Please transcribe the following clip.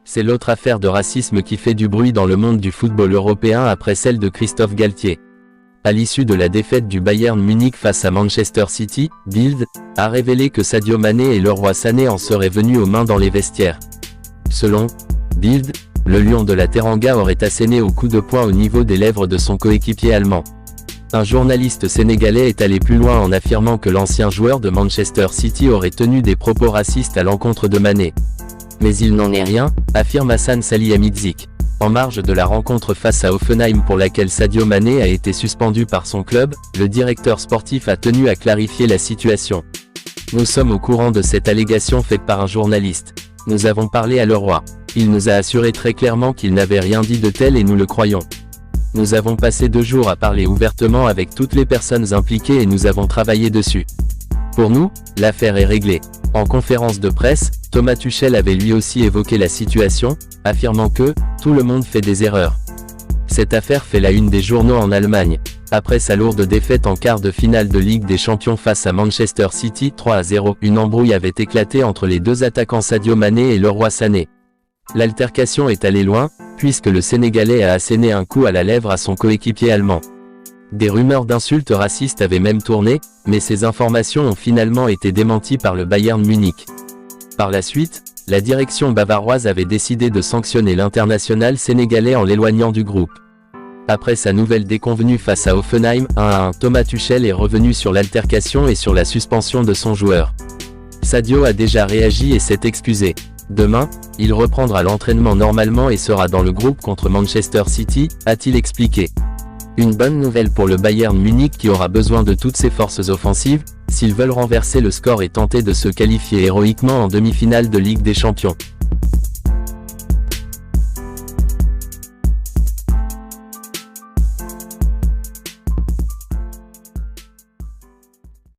C'est l'autre affaire de racisme qui fait du bruit dans le monde du football européen après celle de Christophe Galtier. À l'issue de la défaite du Bayern Munich face à Manchester City, Bild a révélé que Sadio Mané et Leroy Sané en seraient venus aux mains dans les vestiaires. Selon Bild, le lion de la Teranga aurait asséné au coup de poing au niveau des lèvres de son coéquipier allemand. Un journaliste sénégalais est allé plus loin en affirmant que l'ancien joueur de Manchester City aurait tenu des propos racistes à l'encontre de Mané. Mais il n'en est rien, affirme Hassan Salihamidzic. En marge de la rencontre face à Hoffenheim pour laquelle Sadio Mané a été suspendu par son club, le directeur sportif a tenu à clarifier la situation. Nous sommes au courant de cette allégation faite par un journaliste. Nous avons parlé à Leroy. Il nous a assuré très clairement qu'il n'avait rien dit de tel et nous le croyons. Nous avons passé 2 jours à parler ouvertement avec toutes les personnes impliquées et nous avons travaillé dessus. Pour nous, l'affaire est réglée. En conférence de presse, Thomas Tuchel avait lui aussi évoqué la situation, affirmant que « tout le monde fait des erreurs ». Cette affaire fait la une des journaux en Allemagne. Après sa lourde défaite en quart de finale de Ligue des Champions face à Manchester City 3-0, une embrouille avait éclaté entre les deux attaquants Sadio Mané et Leroy Sané. L'altercation est allée loin, puisque le Sénégalais a asséné un coup à la lèvre à son coéquipier allemand. Des rumeurs d'insultes racistes avaient même tourné, mais ces informations ont finalement été démenties par le Bayern Munich. Par la suite, la direction bavaroise avait décidé de sanctionner l'international sénégalais en l'éloignant du groupe. Après sa nouvelle déconvenue face à Hoffenheim 1-1, Thomas Tuchel est revenu sur l'altercation et sur la suspension de son joueur. Sadio a déjà réagi et s'est excusé. Demain, il reprendra l'entraînement normalement et sera dans le groupe contre Manchester City, a-t-il expliqué. Une bonne nouvelle pour le Bayern Munich qui aura besoin de toutes ses forces offensives, s'ils veulent renverser le score et tenter de se qualifier héroïquement en demi-finale de Ligue des Champions.